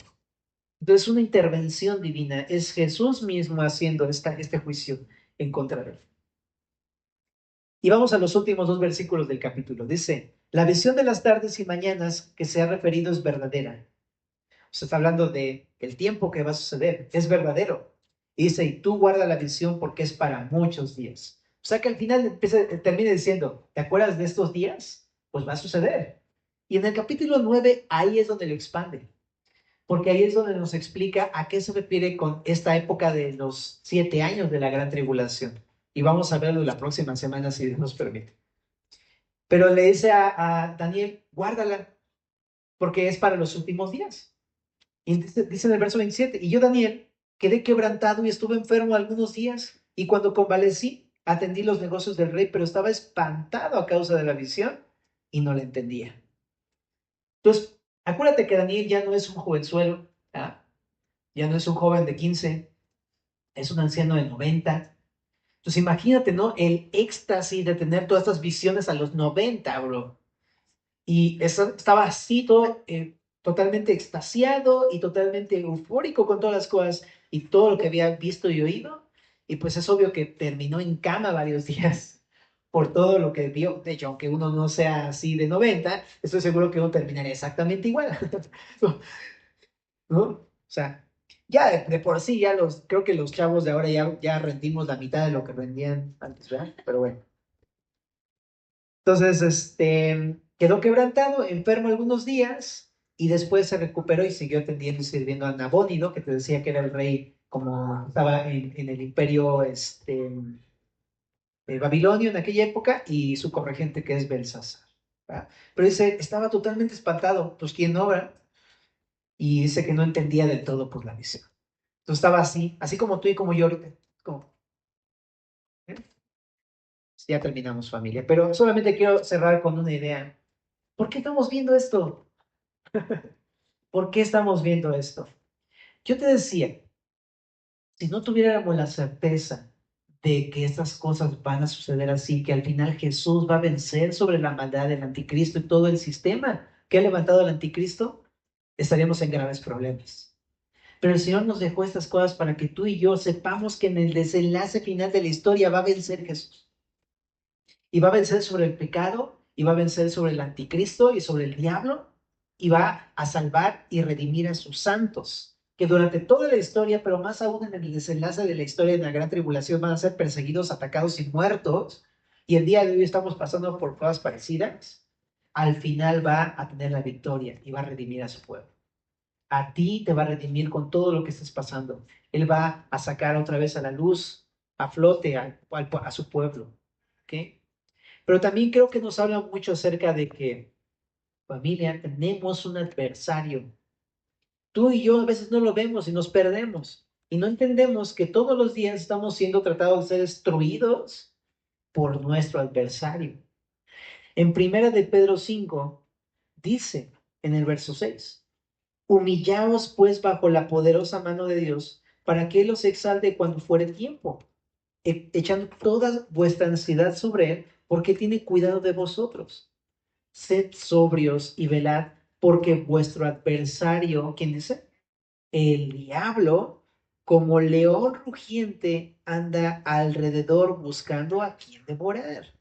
Entonces, una intervención divina, es Jesús mismo haciendo este juicio en contra de él. Y vamos a los últimos dos versículos del capítulo. Dice, la visión de las tardes y mañanas que se ha referido es verdadera. O sea, está hablando de el tiempo que va a suceder, es verdadero. Y dice, y tú guarda la visión porque es para muchos días. O sea que al final termina diciendo, ¿te acuerdas de estos días? Pues va a suceder. Y en el capítulo 9 ahí es donde lo expande, porque ahí es donde nos explica a qué se refiere con esta época de los 7 años de la gran tribulación. Y vamos a verlo la próxima semana si Dios nos permite. Pero le dice a Daniel, guárdala, porque es para los últimos días. Y dice en el verso 27, y yo, Daniel, quedé quebrantado y estuve enfermo algunos días, y cuando convalecí, atendí los negocios del rey, pero estaba espantado a causa de la visión y no la entendía. Entonces, acuérdate que Daniel ya no es un jovenzuelo, ¿ah? Ya no es un joven de 15, es un anciano de 90. Entonces, imagínate, ¿no? El éxtasis de tener todas estas visiones a los 90, bro. Y eso, estaba así todo, totalmente extasiado y totalmente eufórico con todas las cosas y todo lo que había visto y oído. Y pues es obvio que terminó en cama varios días por todo lo que vio. De hecho, aunque uno no sea así de 90, estoy seguro que uno terminaría exactamente igual. ¿No? O sea, ya de por sí, creo que los chavos de ahora ya rendimos la mitad de lo que rendían antes, ¿verdad? Pero bueno. Entonces, quedó quebrantado, enfermo algunos días y después se recuperó y siguió atendiendo y sirviendo a Nabónido, que te decía que era el rey, como estaba en el imperio babilonio en aquella época, y su corregente que es Belsasar. ¿Va? Pero dice, estaba totalmente espantado, pues ¿quién obra? Y dice que no entendía del todo por la visión. Entonces estaba así como tú y como yo ahorita. Como, ¿eh? Ya terminamos, familia, pero solamente quiero cerrar con una idea. ¿Por qué estamos viendo esto? ¿Por qué estamos viendo esto? Yo te decía, si no tuviéramos la certeza de que estas cosas van a suceder así, que al final Jesús va a vencer sobre la maldad del anticristo y todo el sistema que ha levantado el anticristo, estaríamos en graves problemas. Pero el Señor nos dejó estas cosas para que tú y yo sepamos que en el desenlace final de la historia va a vencer Jesús. Y va a vencer sobre el pecado, y va a vencer sobre el anticristo y sobre el diablo, y va a salvar y redimir a sus santos, que durante toda la historia, pero más aún en el desenlace de la historia de la gran tribulación, van a ser perseguidos, atacados y muertos. Y el día de hoy estamos pasando por cosas parecidas. Al final va a tener la victoria y va a redimir a su pueblo. A ti te va a redimir con todo lo que estés pasando. Él va a sacar otra vez a la luz, a flote a su pueblo. ¿Ok? Pero también creo que nos habla mucho acerca de que, familia, tenemos un adversario. Tú y yo a veces no lo vemos y nos perdemos. Y no entendemos que todos los días estamos siendo tratados de ser destruidos por nuestro adversario. En Primera de Pedro 5 dice en el verso 6, humillaos pues bajo la poderosa mano de Dios para que Él os exalte cuando fuere tiempo, echando toda vuestra ansiedad sobre Él porque tiene cuidado de vosotros. Sed sobrios y velad, porque vuestro adversario, ¿quién dice? El diablo, como león rugiente, anda alrededor buscando a quien devorar.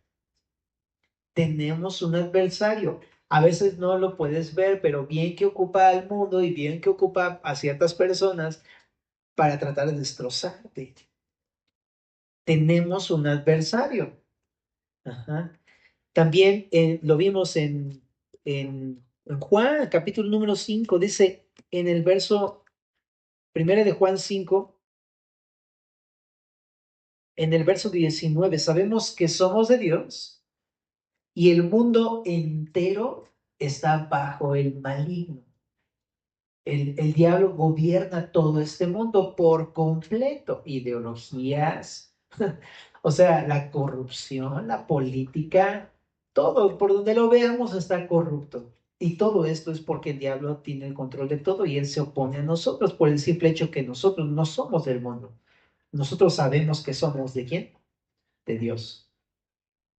Tenemos un adversario. A veces no lo puedes ver, pero bien que ocupa al mundo y bien que ocupa a ciertas personas para tratar de destrozarte. Tenemos un adversario. Ajá. También lo vimos en Juan, capítulo número 5 dice en el verso primero de Juan 5 en el verso 19 sabemos que somos de Dios y el mundo entero está bajo el maligno. El diablo gobierna todo este mundo por completo, ideologías, o sea, la corrupción, la política, todo, por donde lo veamos está corrupto. Y todo esto es porque el diablo tiene el control de todo y él se opone a nosotros por el simple hecho que nosotros no somos del mundo. Nosotros sabemos que somos de quién? De Dios.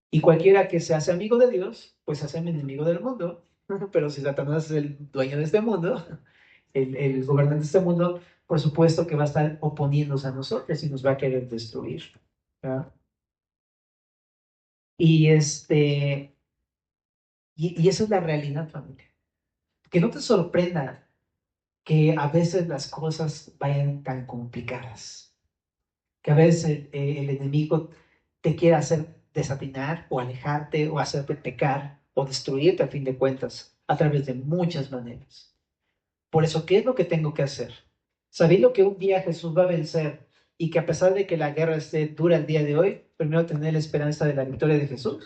Y cualquiera que se hace amigo de Dios, pues se hace enemigo del mundo. Pero si Satanás es el dueño de este mundo, el gobernante de este mundo, por supuesto que va a estar oponiéndose a nosotros y nos va a querer destruir. ¿Verdad? Y, y esa es la realidad, familia. Que no te sorprenda que a veces las cosas vayan tan complicadas, que a veces el enemigo te quiera hacer desatinar o alejarte o hacerte pecar o destruirte a fin de cuentas a través de muchas maneras. Por eso, ¿qué es lo que tengo que hacer? Sabiendo que un día Jesús va a vencer y que a pesar de que la guerra esté dura el día de hoy, primero tener la esperanza de la victoria de Jesús.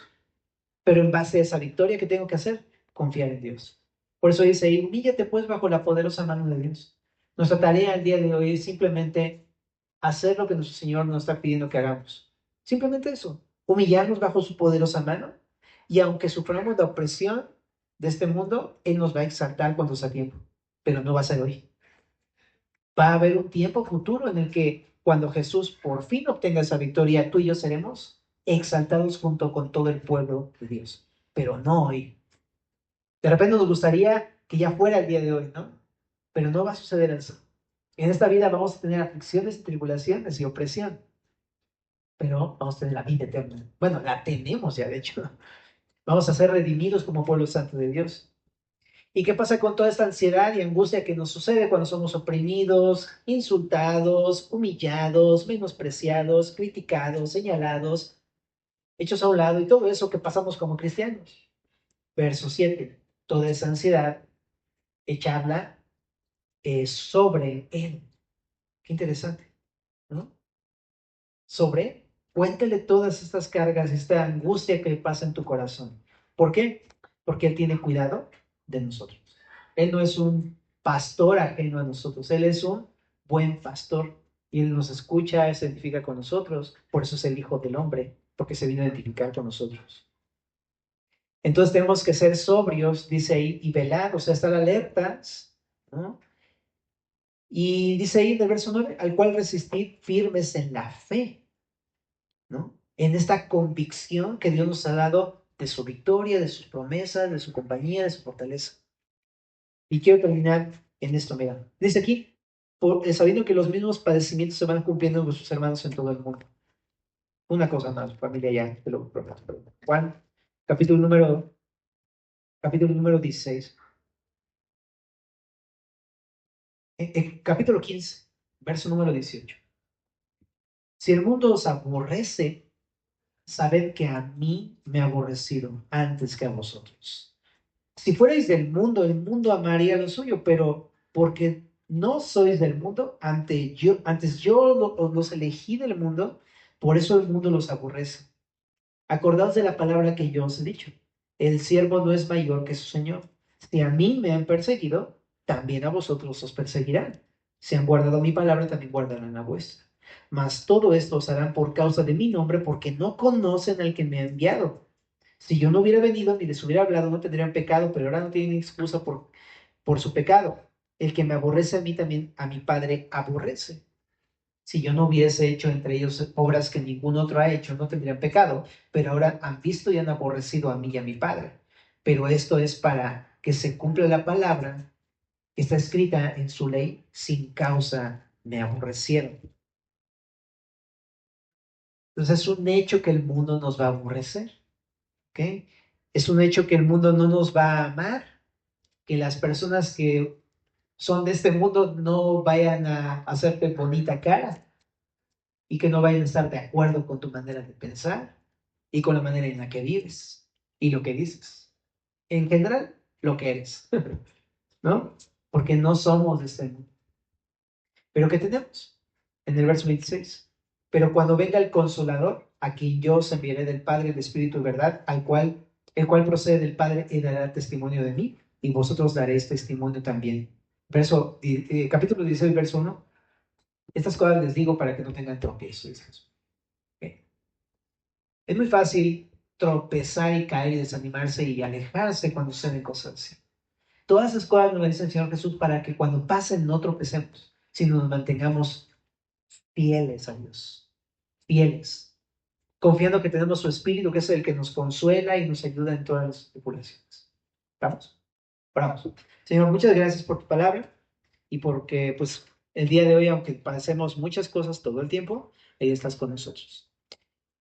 Pero en base a esa victoria, ¿qué tengo que hacer? Confiar en Dios. Por eso dice, humíllate pues bajo la poderosa mano de Dios. Nuestra tarea el día de hoy es simplemente hacer lo que nuestro Señor nos está pidiendo que hagamos. Simplemente eso, humillarnos bajo su poderosa mano. Y aunque suframos la opresión de este mundo, Él nos va a exaltar cuando sea tiempo. Pero no va a ser hoy. Va a haber un tiempo futuro en el que cuando Jesús por fin obtenga esa victoria, tú y yo seremos exaltados junto con todo el pueblo de Dios. Pero no hoy. De repente nos gustaría que ya fuera el día de hoy, ¿no? Pero no va a suceder eso. En esta vida vamos a tener aflicciones y tribulaciones y opresión, pero vamos a tener la vida eterna. Bueno, la tenemos ya, de hecho. Vamos a ser redimidos como pueblo santo de Dios. ¿Y qué pasa con toda esta ansiedad y angustia que nos sucede cuando somos oprimidos, insultados, humillados, menospreciados, criticados, señalados, hechos a un lado y todo eso que pasamos como cristianos? Verso 7. Toda esa ansiedad, echarla sobre Él. Qué interesante, ¿no? Sobre, cuéntale todas estas cargas, esta angustia que pasa en tu corazón. ¿Por qué? Porque Él tiene cuidado de nosotros. Él no es un pastor ajeno a nosotros, Él es un buen pastor y Él nos escucha, se identifica con nosotros, por eso es el Hijo del Hombre, porque se vino a identificar con nosotros. Entonces tenemos que ser sobrios, dice ahí, y velar, o sea, estar alertas, ¿no? Y dice ahí en el verso 9, al cual resistir firmes en la fe, ¿no? En esta convicción que Dios nos ha dado de su victoria, de sus promesas, de su compañía, de su fortaleza. Y quiero terminar en esto, mira. Dice aquí, sabiendo que los mismos padecimientos se van cumpliendo en vuestros hermanos en todo el mundo. Una cosa más, familia, ya te lo prometo. Juan, capítulo número 16. Capítulo 15, verso número 18. Si el mundo os aborrece, sabed que a mí me ha aborrecido antes que a vosotros. Si fuerais del mundo, el mundo amaría lo suyo, pero porque no sois del mundo, antes yo os los elegí del mundo, por eso el mundo los aborrece. Acordaos de la palabra que yo os he dicho. El siervo no es mayor que su señor. Si a mí me han perseguido, también a vosotros os perseguirán. Si han guardado mi palabra, también guardarán la vuestra. Mas todo esto os harán por causa de mi nombre, porque no conocen al que me ha enviado. Si yo no hubiera venido ni les hubiera hablado, no tendrían pecado, pero ahora no tienen excusa por su pecado. El que me aborrece a mí, también a mi Padre aborrece. Si yo no hubiese hecho entre ellos obras que ningún otro ha hecho, no tendrían pecado, pero ahora han visto y han aborrecido a mí y a mi Padre. Pero esto es para que se cumpla la palabra que está escrita en su ley: sin causa me aborrecieron. Entonces es un hecho que el mundo nos va a aborrecer, ¿ok? Es un hecho que el mundo no nos va a amar, que las personas que son de este mundo no vayan a hacerte bonita cara y que no vayan a estar de acuerdo con tu manera de pensar y con la manera en la que vives y lo que dices. En general, lo que eres, ¿no? Porque no somos de este mundo. Pero ¿qué tenemos? En el verso 26. Pero cuando venga el Consolador, a quien yo os enviaré del Padre, el Espíritu de verdad, el cual procede del Padre, y dará testimonio de mí, y vosotros daréis testimonio también. Capítulo 16, verso 1. Estas cosas les digo para que no tengan tropiezo. Okay. Es muy fácil tropezar y caer y desanimarse y alejarse cuando suceden cosas así. Todas esas cosas nos las dice el Señor Jesús para que cuando pasen no tropecemos, sino nos mantengamos fieles a Dios, fieles, confiando que tenemos su Espíritu, que es el que nos consuela y nos ayuda en todas las tribulaciones. ¿Vamos? Oramos. Señor, muchas gracias por tu palabra. y porque pues el día de hoy, aunque pasemos muchas cosas todo el tiempo, ahí estás con nosotros.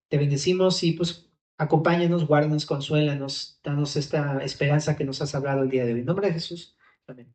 Te bendecimos y pues acompáñanos, guárdanos, consuélanos, danos esta esperanza que nos has hablado el día de hoy. En nombre de Jesús. Amén.